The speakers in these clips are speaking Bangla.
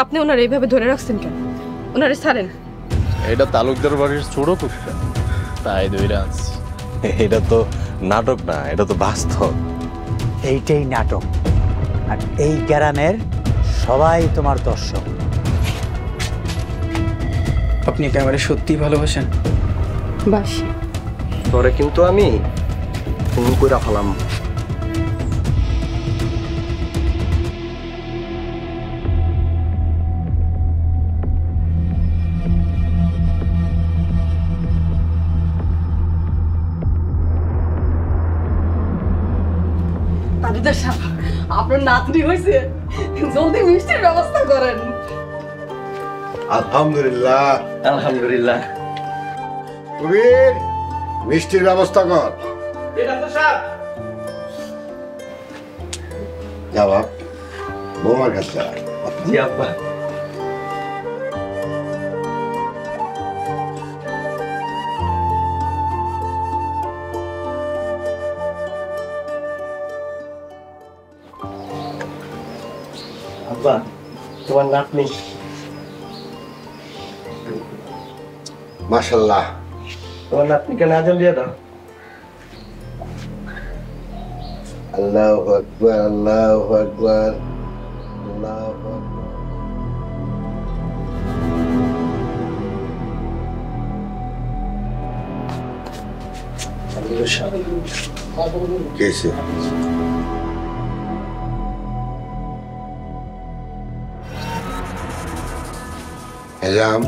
আপনি ওনার এইভাবে ধরে রাখছেন কেন? ওনারে ছাড়েন। এটা তালুকদার বাড়ির ছোট কুকুর, তাই ধরে আনছি। এটা তো নাটক না, এটা তো বাস্তব। এইটাই নাটক, আর এই গ্রামের সবাই তোমার দর্শক। আপনি কি আমারে সত্যি ভালোবাসেন? বাসি। তোরে কিন্তু আমি ফোন করে ফেলাম। আপনার নাতনি হয়েছে, জলদি মিষ্টির ব্যবস্থা করেন। আলহামদুলিল্লাহ। আলহামদুলিল্লাহ। কবির, মিষ্টির ব্যবস্থা কর। যা বাপ, বৌমার কাছে। জি আব্বা। আব্বা, তোমার নাতনি। মাশাআল্লাহ। তোমার নাতনিকে নাজম দিয়ে দাও। আল্লাহু আকবার, আল্লাহু আকবার, আল্লাহু আকবার। কেসে এজাম,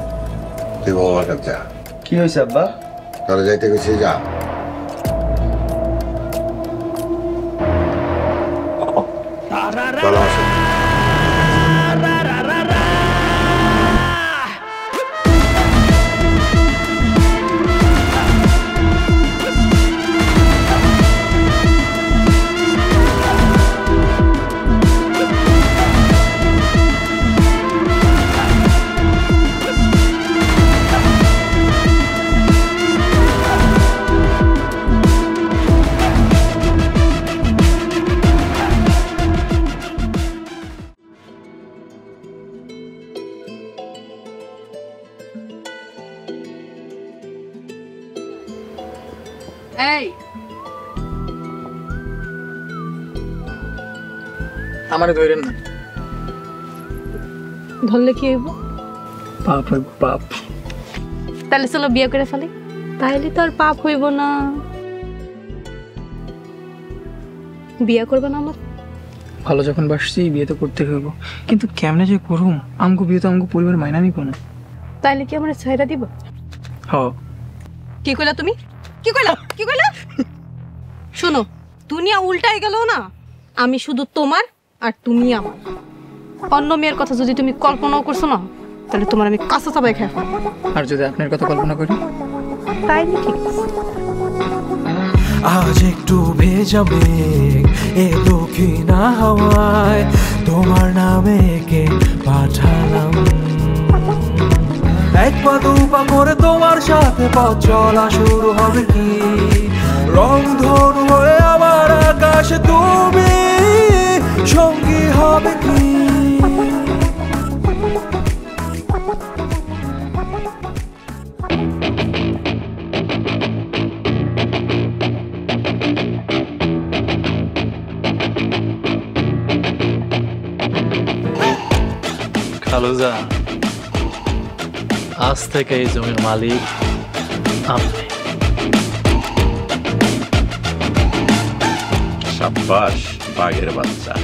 তুই বৌমার কাছে যা। কি হয়েছে আব্বা? তাহলে যাইতে গেছি, যা। চলো আসো। এই আমারে ধরেন না। ধরলে কি হইব? পাপ হইব, পাপ। তাহলে চলো বিয়ে করে ফেলি, তাহলে তো আর পাপ হইব না। বিয়ে করবে না আমার? ভালো যখন বাসছি বিয়ে তো করতে হইব, কিন্তু কেমনে যে করুম? আমগো বিয়ে তো আমগো পরিবার মাইনা নিব না। তাইলে কি আমার ছাইরা দিব? হ। কি কইলা তুমি? কি কইলা? কি কইলা? শোনো, দুনিয়া উল্টাই গেল না। আমি শুধু তোমার আর তুমি আমার। অন্য মেয়ের কথা যদি তুমি কল্পনাও করছো না, তাহলে তোমার আমি কাঁচা চাবাই খাই ফেলবো। আর যদি আপনার কথা কল্পনা করি, তাইলে ঠিক আছে। আজ একটু ভেজা মেঘ এলো কি না হাওয়ায়, তোমার নামে কে পাঠালাম। এক পা দু পা করে তোমার সাথে পথ চলা শুরু হবে কি, রং ধনু হয়ে আমার আকাশে তুমি সঙ্গী হবে কি। খালুজা, আজ থেকে এই জমির মালিক আপনি। সাব্বাস বাঘের বাচ্চা।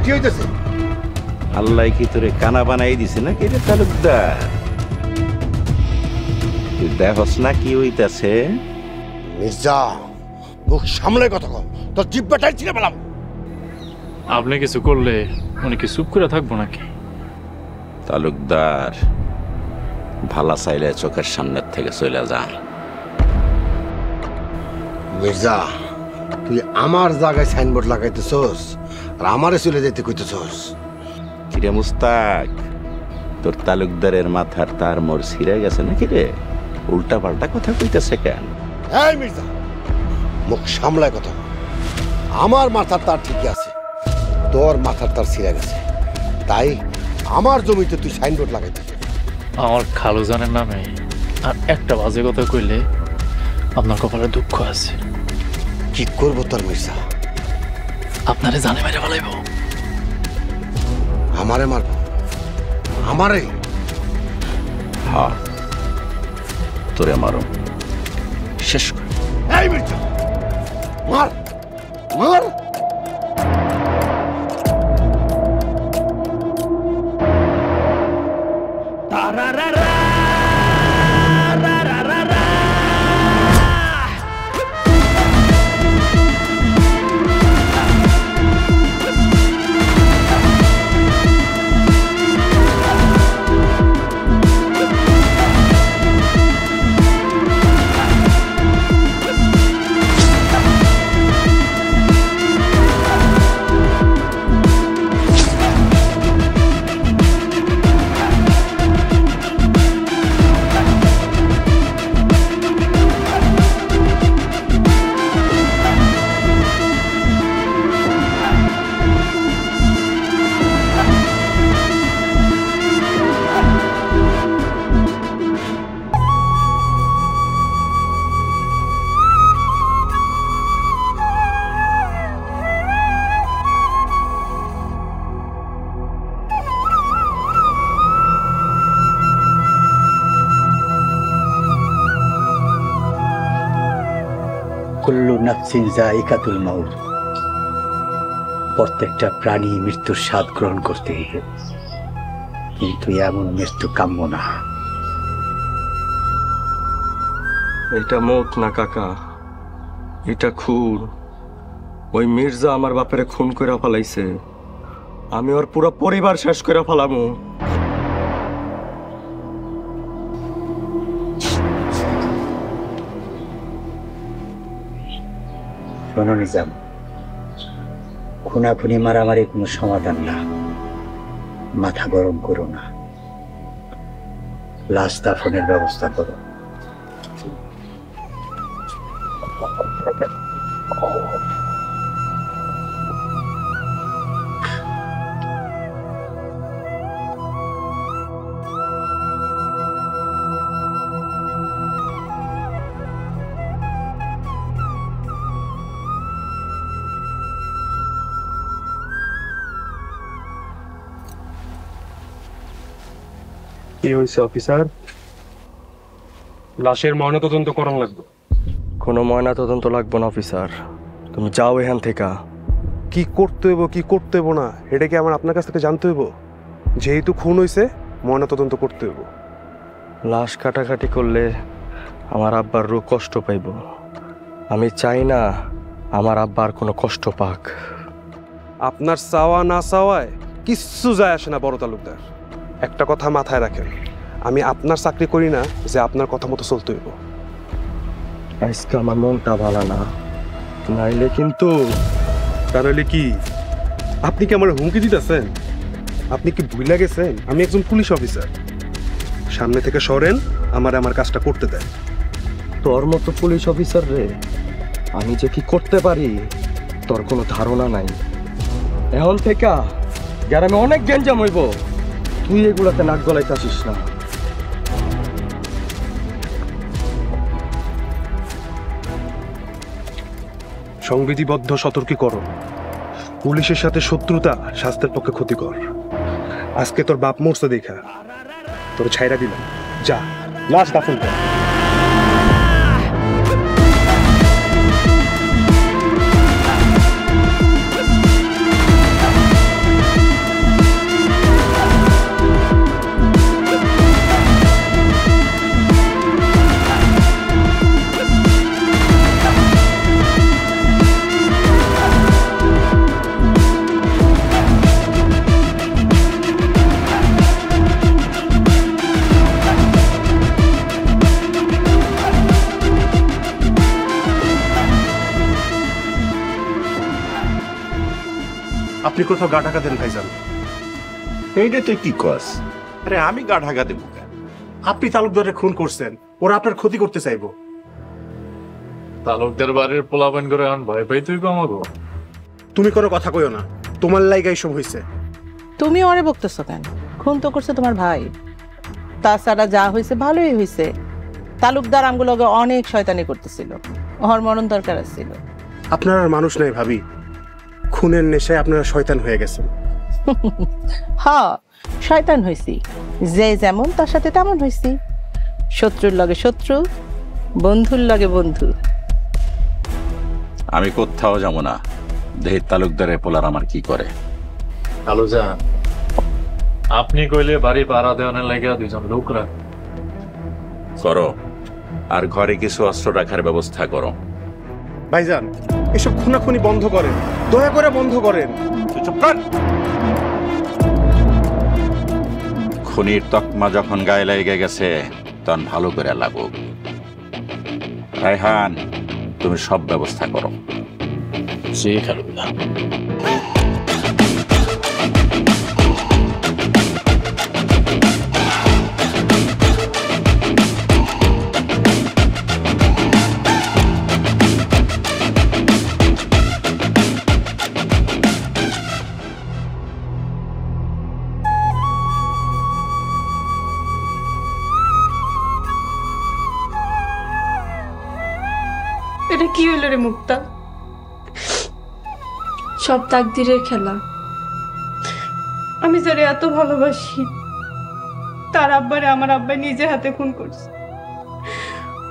কি হইতেছে? আল্লাহ কি তোরে কানা বানাই দিছে নাকি রে তালুকদার? তুই দেখস না কি হইতাছে? মির্জা মুখ সামলে কথা কও, তোর জিব্বাটাই ছিঁড়ে পেলাম। আপনি কিছু করলে উনি কি চুপ করে থাকবো নাকি? তালুকদার, ভালা চাইলে চোখের সামনের থেকে চলে যা। মির্জা, তুই আমার জায়গায় সাইনবোর্ড লাগাইতেছস আর আমারে চলে যেতে কইতেছস। কিরে মুস্তাক, তোর তালুকদারের মাথার তার মোর ছিঁড়ে গেছে নাকি রে? উল্টা পাল্টা কথা কইতেছে কেন? এই মির্জা, মুখ সামলায় কথা বল। আমার মাথার তার ঠিকই আছে, তোর মাথার তার ছিঁড়ে গেছে, তাই আমার জমিতে তুই সাইনবোর্ড লাগাইতেছ। আমার খালুজানের নামে আর একটা বাজে কথা কইলে আপনার কপালে দুঃখ আছে। কি করবো তোর মির্জা? আপনারে জানে মেরে ফেলাইব। আমারে মারবো? আমারে? হ্যাঁ, তোরে মারো, শেষ কর। এই মির্জা, মার মার। কুল্লু নাফসিন যায়িকাতুল মাউত, প্রত্যেকটা প্রাণী মৃত্যুর স্বাদ গ্রহণ করতে, কিন্তু এমন মৃত্যু কাম্য না। এটা মত না কাকা, এটা খুন। ওই মির্জা আমার বাপেরে খুন করে ফেলাইছে, আমি ওর পুরো পরিবার শেষ করে ফেলামু। শোনো নিজাম, খুনাখুনি মারামারি কোনো সমাধান না। মাথা গরম করো না, লাশ দাফনের ব্যবস্থা করো। কি হয়েছে অফিসার? লাশের ময়নাতদন্ত করান লাগবে। কোনো ময়না তদন্ত লাগবে না অফিসার, তুমি যাও এখান থেকে। কি করতে হইব কি করতে হইব না এটা কি আমার আপনার কাছ থেকে জানতে হইব? যেহেতু খুন হয়েছে ময়নাতদন্ত করতে হইব। লাশ কাটাকাটি করলে আমার আব্বার রোগ কষ্ট পাইব, আমি চাই না আমার আব্বার কোনো কষ্ট পাক। আপনার চাওয়া না চাওয়ায় কিচ্ছু যায় আসে না বড় তালুকদার। একটা কথা মাথায় রাখেন, আমি আপনার চাকরি করি না যে আপনার কথা মতো চলতে হইব। আজকে আমার মনটা ভালো না, নাইলে কিন্তু। তাহলে কি আপনি কি আমার হুমকি দিতেছেন? আপনি কি ভুলে গেছেন আমি একজন পুলিশ অফিসার? সামনে থেকে সরেন, আমার কাজটা করতে দেন। তোর মতো পুলিশ অফিসার রে আমি যে কি করতে পারি তোর কোনো ধারণা নাই। এখন থেকে গ্রামে অনেক গেঞ্জাম হইব, তুই এগুলাতে নাক গলাইতে আসিস না। সংবিধিবদ্ধ সতর্কীকরণ, পুলিশের সাথে শত্রুতা স্বাস্থ্যের পক্ষে ক্ষতিকর। আজকে তোর বাপ মরছে দেখা তোর ছাইরা দিলাম, যা লাশ দাফন কর। আপনি কোথাও গা ঢাকা দেন ভাইজান। এইটা তুই কি কস? আরে আমি গা ঢাকা দেবো কেন? আপনি তালুকদারে খুন করছেন, ওরা আপনার ক্ষতি করতে চাইবো। তালুকদার বাড়ির পোলাপান করে আন ভয় পাই তুই কমাবো। তুমি কোনো কথা কইও না, তোমার লাইগা এইসব হয়েছে। তুমি ওরে বকতেছো কেন? খুন তো করছে তোমার ভাই। তাছাড়া যা হয়েছে ভালোই হয়েছে। তালুকদার আমগুলোকে অনেক শয়তানি করতেছিল, ওর মরণ দরকার ছিল। আপনার আর মানুষ নাই ভাবি, খুনের নেশায় আপনারা শয়তান হয়ে গেছেন। হ্যাঁ, শয়তান হয়েছি, যে যেমন তার সাথে তেমন হয়েছি। শত্রুর লগে শত্রু, বন্ধুর লগে বন্ধু। আমি কোথাও যাবো না, দেহের তালুকদারের পোলার আমার কি করে। খালুজান, আপনি কইলে বাড়ি পাড়া দেওয়ানের লাগে দুইজন লোক রাখ করো, আর ঘরে কিছু অস্ত্র রাখার ব্যবস্থা করো। ভাইজান, এসব খুনাখুনি বন্ধ করেন, দয়া করে বন্ধ করেন। চুপ কর। খুনির তকমা যখন গায়ে লেগে গেছে তখন ভালো করে লাগুক। রায়হান, তুমি সব ব্যবস্থা করো। জি খালুজান। এটা কি হইল রে মুক্তা? সব তাকদিরের খেলা। আমি যারে এত ভালোবাসি তার আব্বারে আমার আব্বা নিজে হাতে খুন করছে।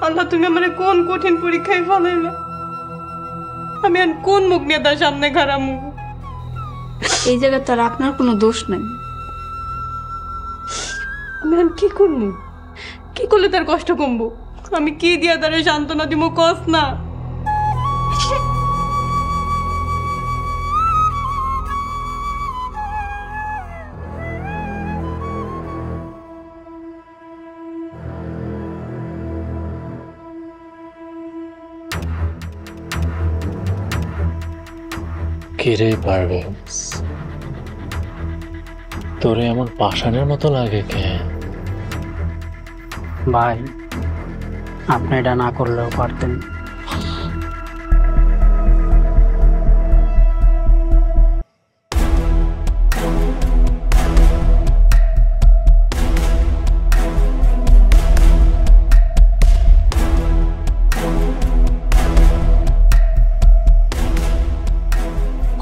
আল্লাহ, তুমি আমারে কোন কঠিন পরীক্ষায় ফেলাইলা। আমি আর কোন মুখ নিয়ে তার সামনে খারামু? এই জায়গায় তার আপনার কোনো দোষ নাই। আমি আর কি করবো? কি করলে তার কষ্ট কমবো? আমি কি দিয়া তারে সান্ত্বনা দিব কস না? কিরে পারবে, তোরে এমন পাষাণের মতো লাগে কেন? ভাই, আপনি এটা না করলেও পারতেন।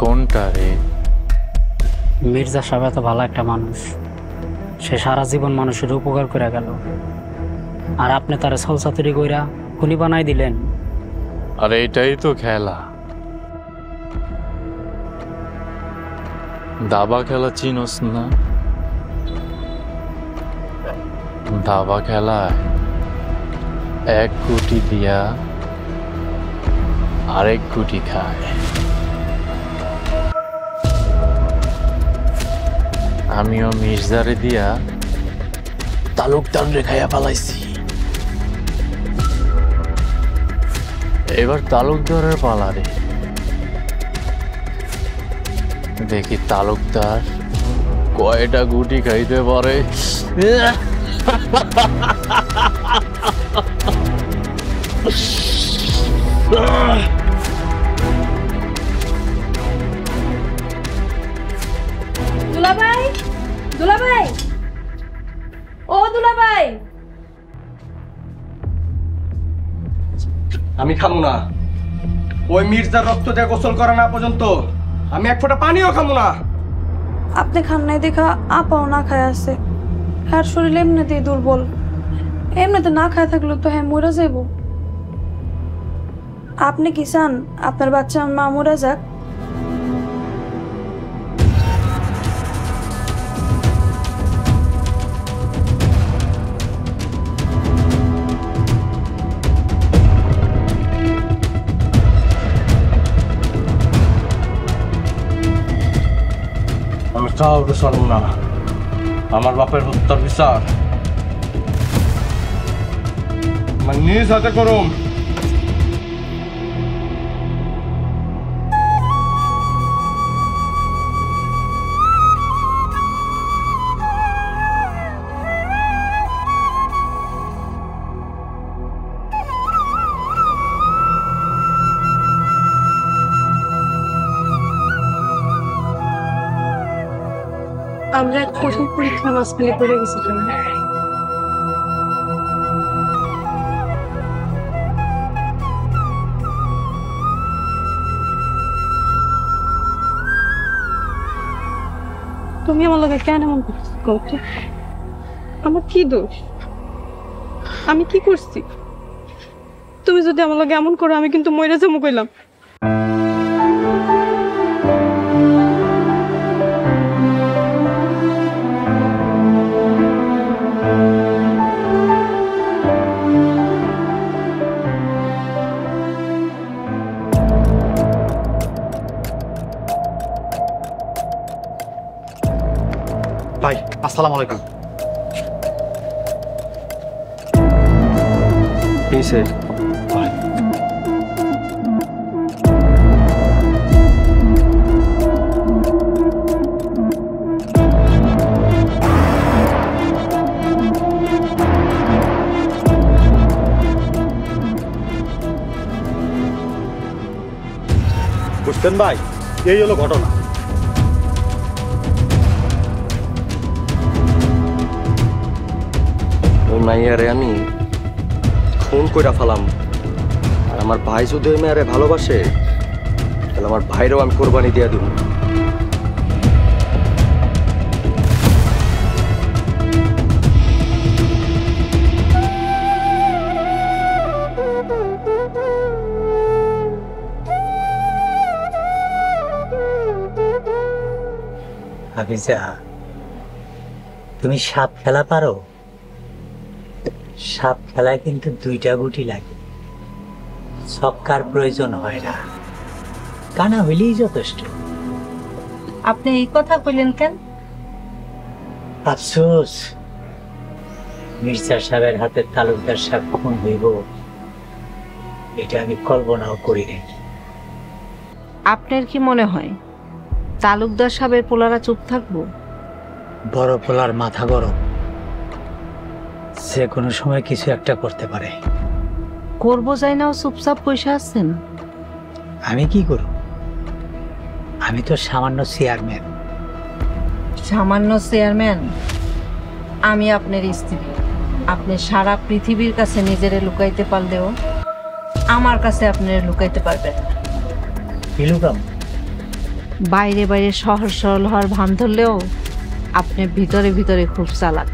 কোনটা রে? মির্জা সাহেব এত ভালো একটা মানুষ, সে সারা জীবন মানুষের উপকার করে গেল, আর আপনি তারা ছলচাতুরি কইরা খুনি বানাই দিলেন। আরে এটাই তো খেলা। দাবা খেলা চিনোস না? দাবা খেলায় এক গুটি দিয়া আরেক গুটি খায়। আমিও মির্জারে দিয়া তালুকদার রেখাইয়া পালাইছি। এবার তালুকদারের পালারে, দেখি তালুকদার কয়টা গুটি খাইতে পারে। দুলাভাই, দুলাভাই, ও দুলাভাই। আমি খামু না। ওই মির্জার রক্ত দিয়ে গোসল করা না পর্যন্ত আমি এক ফোঁটা পানিও খামু না। আপনি খান নাই দেখা আপাও না খায় আছে। আর শরীর এমনিতেই দুর্বল, এমনিতে না খায় থাকলে তো হ্যাঁ মরে যাইব। আপনি কি চান আপনার বাচ্চা মা মরে যাক? আমি কাউকে ছাড়ব না। আমার বাপের হত্যার বিচার আমার নিজ হাতে করুন। আমরা এক কঠিন পরীক্ষার মাঝখানে পড়ে গেছিলাম। তুমি আমার লগে কেন এমন করছো? আমার কি দোষ? আমি কি করছি? তুমি যদি আমার লগে এমন করো আমি কিন্তু মইরা যাবো কইলাম। ভাই আসসালামু আলাইকুম। বুঝতেন ভাই, এই হলো ঘটনা। ওই মাইয়ারে আমি খুন কইরা ফেলাম, আর আমার ভাই যদি ওই মেয়ারে ভালোবাসে তাহলে আমার ভাইরেও আমি কোরবানি দিয়া দিব। হাফিজা, তুমি সাপ খেলা পারো? সাপ খেলায় কিন্তু 2টা গুটি লাগে, ছক্কার প্রয়োজন হয় না, কানা হইলেই যথেষ্ট। আপনি এই কথা কইলেন কেন? আফসোস, মির্জা সাহেবের হাতে তালুকদার সাহেব খুন হইব, এটা আমি কল্পনাও করি নাই। আপনার কি মনে হয় তালুকদার সাহেবের পোলারা চুপ থাকবো? বড় পোলার মাথা গরম, সে কোনো সময় কিছু একটা করতে পারে। করবো যাই নাও চুপচাপ পয়সা আছেন। আমি কি করব? আমি তো সামান্য চেয়ারম্যান। সামান্য চেয়ারম্যান? আমি আপনার স্ত্রী। আপনি সারা পৃথিবীর কাছে নিজেরে লুকাইতে পারলেও আমার কাছে আপনার লুকাইতে পারবেন না। কি লুকাম? বাইরে বাইরে সহজ সরল হওয়ার ভান ধরলেও আপনি ভিতরে ভিতরে খুব চালাক।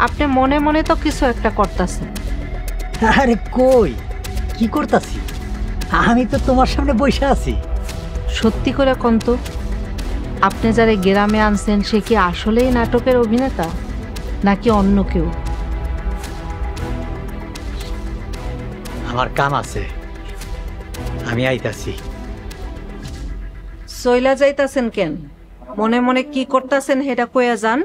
আপনি মনে মনে তো কিছু একটা করতেছেন। আরে কই, কি করতাছি? আমি তো তোমার সামনে বসে আছি। সত্যি করে কোন তো, আপনি যারা গ্রামে আনছেন সে কি আসলেই নাটকের অভিনেতা নাকি অন্য কেউ? আমার কাম আছে, আমি আইতাছি। চইলা যাইতাছেন কেন? মনে মনে কি করতেছেন সেটা কইয়া যান।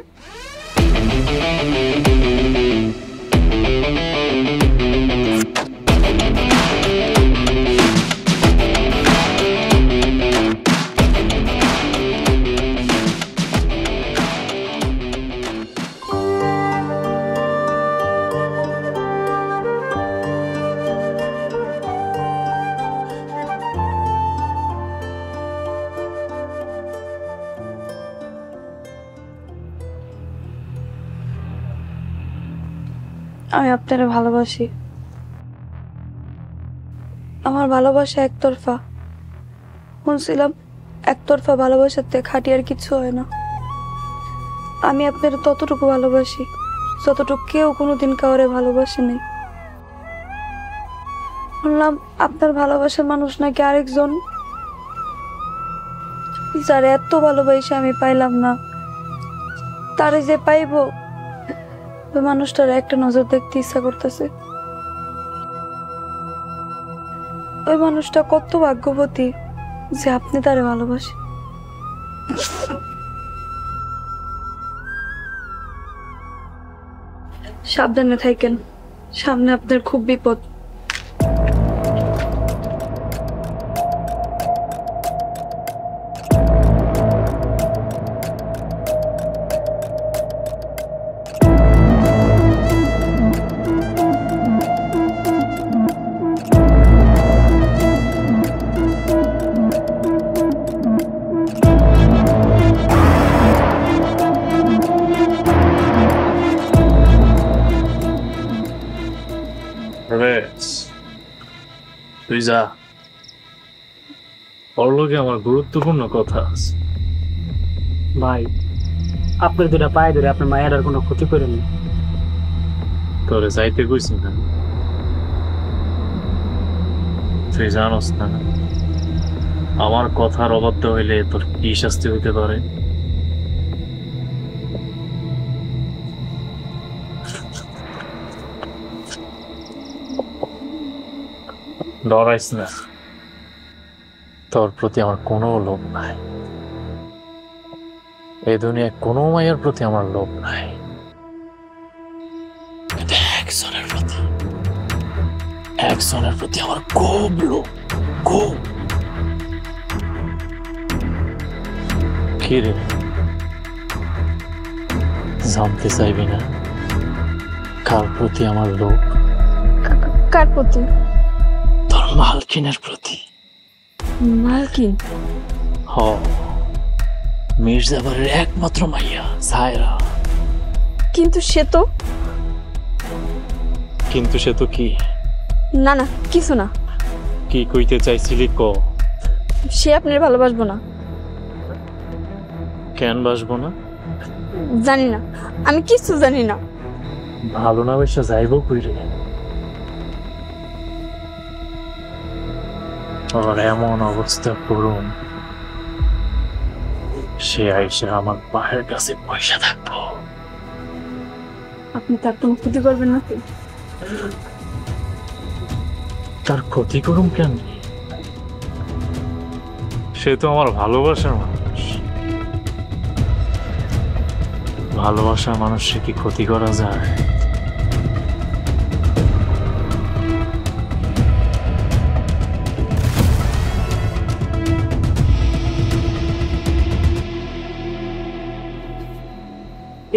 আমি আপনারে ভালোবাসি। আমার ভালোবাসা একতরফা। শুনছিলাম একতরফা ভালোবাসাতে খাটিয়ার কিছু হয় না। আমি আপনার ততটুকু ভালোবাসি যতটুকু কেউ কোনোদিন কাউরে ভালোবাসে নাই। শুনলাম আপনার ভালোবাসার মানুষ নাকি আরেকজন, যারা এত ভালোবাসে আমি পাইলাম না, তারে যে পাইবো ওই মানুষটার একটা নজর দেখতে ইচ্ছা করতেছে। ওই মানুষটা কত ভাগ্যবতী যে আপনি তারে ভালোবাসেন। সাবধানে থাকেন, সামনে আপনার খুব বিপদ। তুই যা, ওর লগে আমার গুরুত্বপূর্ণ কথা আছে। ভাই আপনার দুটা পায়ে ধরে আপনার মায়ের আর কোনো ক্ষতি করেন না। তোরে যাইতে কইছি না, তুই জানোস না আমার কথার অবাধ্য হইলে তোর কি শাস্তি হইতে পারে। ডরাইস না, তোর প্রতি আমার কোনো লোভ নাই, এই দুনিয়ায় কোনো মায়ের প্রতি আমার লোভ নাই, একজনের প্রতি আমার খুব লোভ, খুব। কি রে, জানতে চাইবি না কার প্রতি আমার লোভ? কার প্রতি? তোর মালকিনের প্রতি। মালকিন? হ, মির্জাবারের একমাত্র মাইয়া সায়রা। কিন্তু সে তো কি? না না, কিছু না। কি কইতে চাইছিলি ক? সে আপনার ভালোবাসবো না। কেন বাসবো না? জানি না, আমি কিছু জানি না। ভালো না বেশা যাইব কইরে? আর এমন অবস্থা করুন সে আইসা আমার পায়ের কাছে পয়সা থাকবো। আপনি তার কোনো ক্ষতি করবেন না? তার ক্ষতি করুন কেন? সে তো আমার ভালোবাসার মানুষ। ভালোবাসার মানুষকে কি ক্ষতি করা যায়?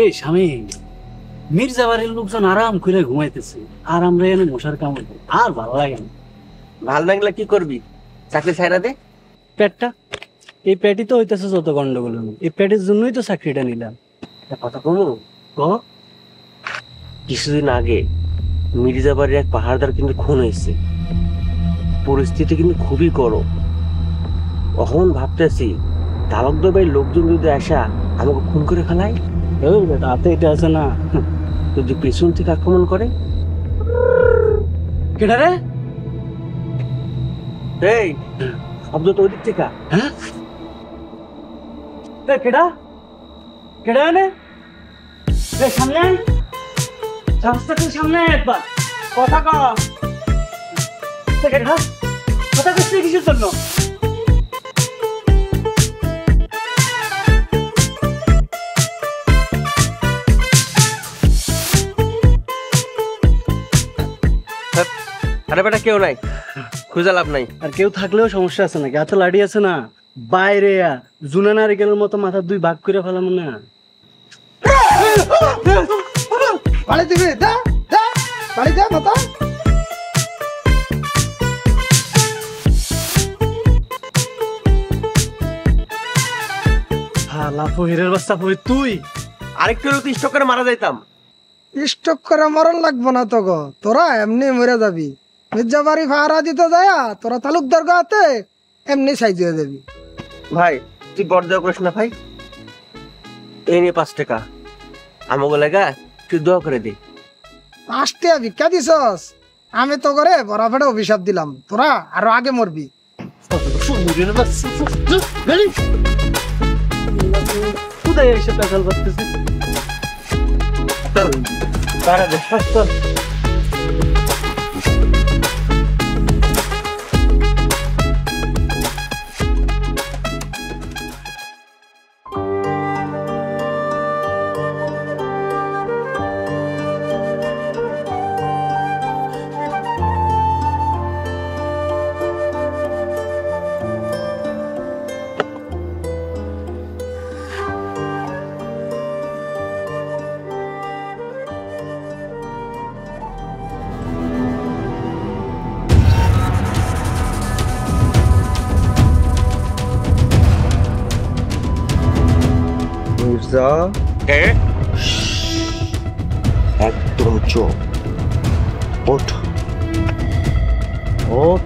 এই স্বামী, মির্জাবাড়ির লোকজন আরাম করে ঘুমাইতেছে আর আমরা এনে মশার কামড়, আর ভালো লাগে না। ভাল লাগলে কি করবি? চাকরি ছাইরা দে। পেটটা, এই পেটই তো হইতেছে যত গন্ডগোল। এই পেটের জন্যই তো চাকরিটা নিলাম। কথা কমু কিছুদিন আগে মির্জাবাড়ির এক পাহাড়দার কিন্তু খুন হয়েছে। পরিস্থিতি কিন্তু খুবই গরম। এখন ভাবতেছি তালুকদার বাড়ির লোকজন যদি আসা আমাকে খুন করে ফেলায়, রাতে এটা আছে না, যদি পেছন থেকে আক্রমণ করে। কেডা রে? এই শব্দ তো ওদিক থেকে। হ্যাঁ, কেডা কেডা নে? সামনে রাস্তাতে সামনে একবার কথা কম। কথা করছে কিসের জন্য? আরে বেটা কেউ নাই, খুঁজে লাভ নাই। আর কেউ থাকলেও সমস্যা আছে নাকি? এত লাঠি আছে না, বাইরে জুনা নারিকেলের মতো মাথা দুই ভাগ করে ফেলাম না। বাড়ি দিবি, দা দা বাড়ি যা মাথা। হ্যাঁ, লাফো হিরের বাচ্চা হই তুই। আরেকটু তুই স্টক করে মারা যাইতাম। স্টক করে মরণ লাগবো না তো গো, তোরা এমনি মরে যাবি। মির্জাবাড়ি ভাড়া দিতে যায় তোরা তালুকদার গাতে এমনি সাইজ হয়ে যাবি। ভাই তুই বড় দেওয়া করিস না ভাই। এই নিয়ে 5 টাকা আমাকে লাগা, তুই দোয়া করে দে। 5 টাকা ভিক্ষা দিছস? আমি তো করে বরাবর অভিশাপ দিলাম, তোরা আরো আগে মরবি। কোথায় এসে পেশাল করতেছে? তারা দেখ একদম চোখ। ওঠ ওঠ।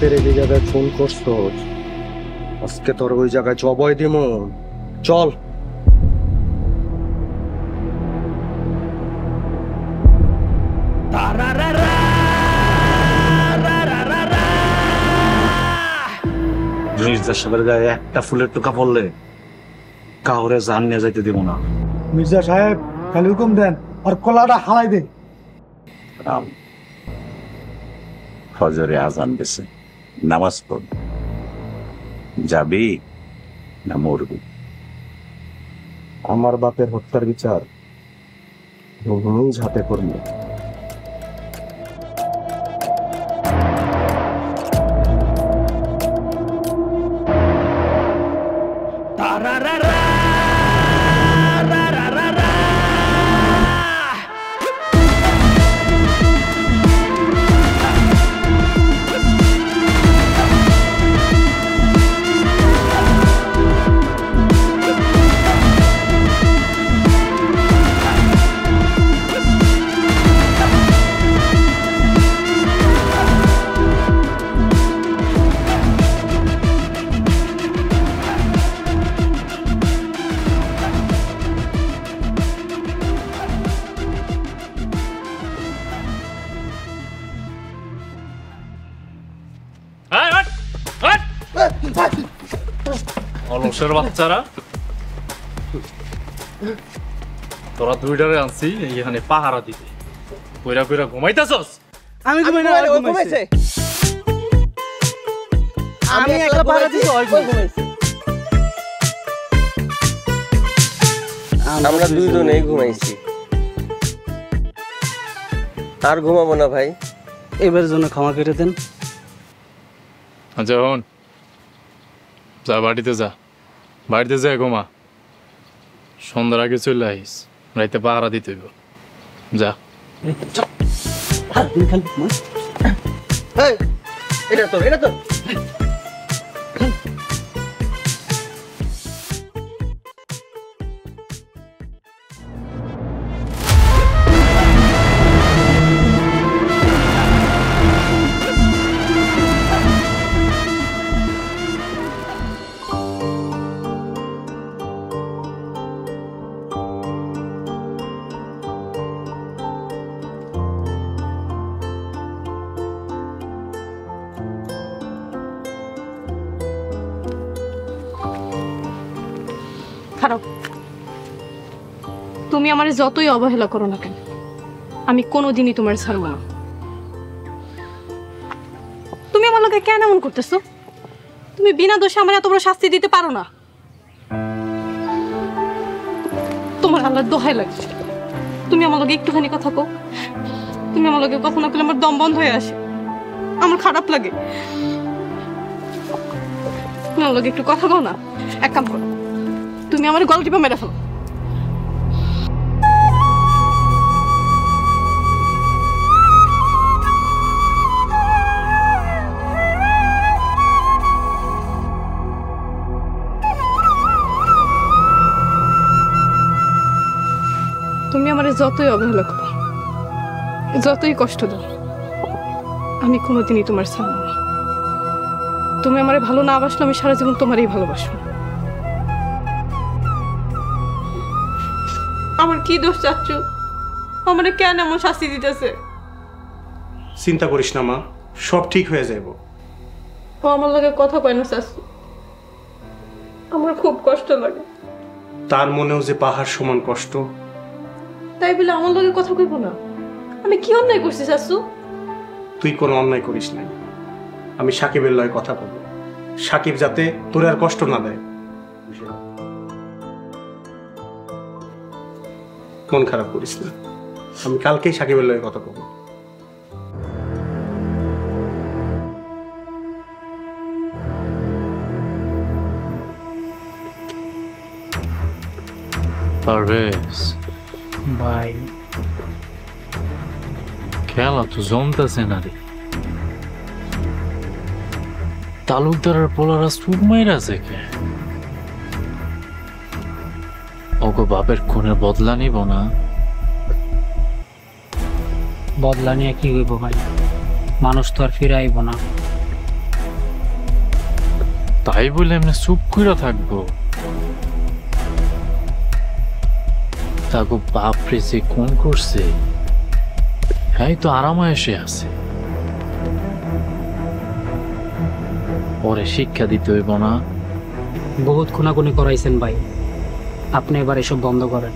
বাপের এই জায়গায় ফোন করছো, আজকে তোর ওই জায়গায় জবয় দিম। চল। মির্জা সাহেবের গায়ে একটা ফুলের টোকা পড়লে কাউরে জান নিয়ে যাইতে দিব না। মির্জা সাহেব খালি হুকুম দেন আর কলাটা হালাই দে। ফজরে আজান দিছে, নামাজ পড়। যাবি না মরবি? আমার বাপের হত্যার বিচার নিজ হাতে করবে। অলসের বাচ্চারা, তোরা দুইটারে আনছি এইখানে পাহারা দিতে। কইরা কইরা ঘুমাইতাছস? আমি ঘুমাই না, ও ঘুমাইছে। আমি একলা পাহারা দিছি, ওই ঘুমাইছে। আমরা দুইজনেই ঘুমাইছি, আর ঘুমাবো না ভাই। এবার জন্য ক্ষমা করে দেন। আচ্ছা হন, যা বাড়িতে যা, বাড়িতে যা ঘুমা। সন্ধ্যার আগে চলে আইস, রাইতে পাহারা দিতে হইব। যা। এটা তো এটা তো খারাপ। তুমি আমার যতই অবহেলা করো না কেন, আমি কোনোদিনই তোমার ছাড়বো না। তুমি আমার লোকে কেন এমন করতেছো? তুমি বিনা দোষে আমার এত বড় শাস্তি দিতে পারো না। তোমার আল্লাহর দোহাই লাগছে, তুমি আমার লোকে একটুখানি কথা কও। তুমি আমার লোকে কথা না বললে আমার দম বন্ধ হয়ে আসে, আমার খারাপ লাগে। তুমি আমার লোকে একটু কথা কও না। এক কাম করো, তুমি আমার গলা টিপা মেরে ফেলো। তুমি আমার যতই অবহেলা করো, যতই কষ্ট দাও, আমি কোনোদিনই তোমার ছাড়ব না। তুমি আমার ভালো না বাসলে আমি সারা জীবন তোমারই ভালোবাসবো। আমার কি দোষ চাচ্ছু? আমার কেন এমন শাস্তি দিতেছে? চিন্তা করিস না মা, সব ঠিক হয়ে যাইব। ও আমার লাগে কথা কয় না চাচ্ছু, আমার খুব কষ্ট লাগে। তার মনেও যে পাহাড় সমান কষ্ট। তাই বলে আমার লগে কথা কইব না? আমি কি অন্যায় করছি চাচ্ছু? তুই কোনো অন্যায় করিস নাই। আমি সাকিবের লয় কথা বলবো, সাকিব যাতে তোর আর কষ্ট না দেয়। মন খারাপ করিস না, আমি কালকেই সাকিবের লয় কথা বলবো। পারভেজ ভাই, খেলা তো জমতেছে না রে। তালুকদারের পোলারা সুপ মাইরা আছে কে? ওগো বাপের খুনের বদলা নিব না? বদলা নিয়ে কি হইব ভাই? মানুষ তো আর ফিরে আইব না। তাই বলে এমনি চুপ করে থাকবো? তাকে বাপরে যে কোন করছে, হ্যাঁ তো আরামায়েশে আছে। পরে শিক্ষা দিতে হইব না? বহুত খুনাখুনি করাইছেন ভাই, আপনি এবার এসব বন্ধ করেন।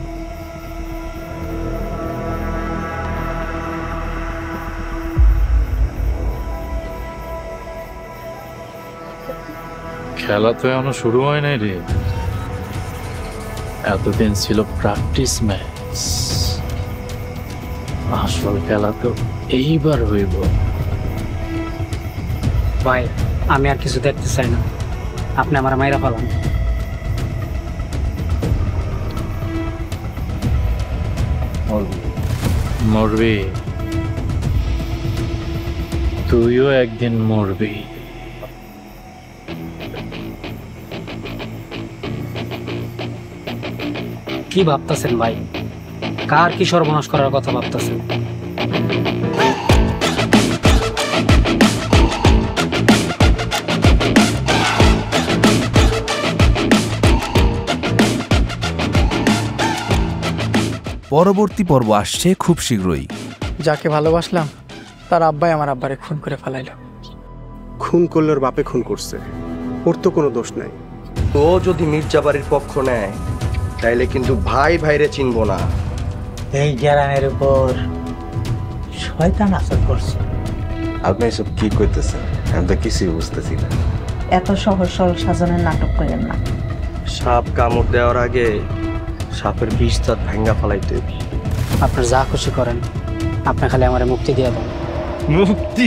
খেলা তো এখনো শুরু হয় নাই রে, এতদিন ছিল প্র্যাকটিস ম্যাচ। আসল খেলা তো এইবার হইব। ভাই আমি আর কিছু দেখতে চাই না, আপনি আমার মাইরা ফেলান। মরবি, তুইও একদিন মরবি। কি ভাবতেছেন ভাই? কার কি সর্বনাশ করার কথা ভাবতেছেন? পরবর্তী পর্ব আসছে খুব শীঘ্রই। যাকে ভালোবাসলাম তার আব্বাই আমার আব্বারে খুন করে ফেলাইল। খুন করলে ওর বাপে খুন করছে, ওর তো কোনো দোষ নাই। ও যদি মির্জা বাড়ির পক্ষ নেয় তাইলে কিন্তু ভাই ভাইরে চিনবো না। এই গ্রামের উপর শয়তান আসর করছে। আপনি এসব কি করতেছেন? আমি তো কিছুই বুঝতেছি না। এত সহজ সরল সাজানোর নাটক করেন না। সাপ কামড় দেওয়ার আগে সাপের বিষ দাঁত ভাঙ্গা ফেলাইতে। আপনার যা খুশি করেন, আপনি খালি আমার মুক্তি দিয়ে দেন। মুক্তি?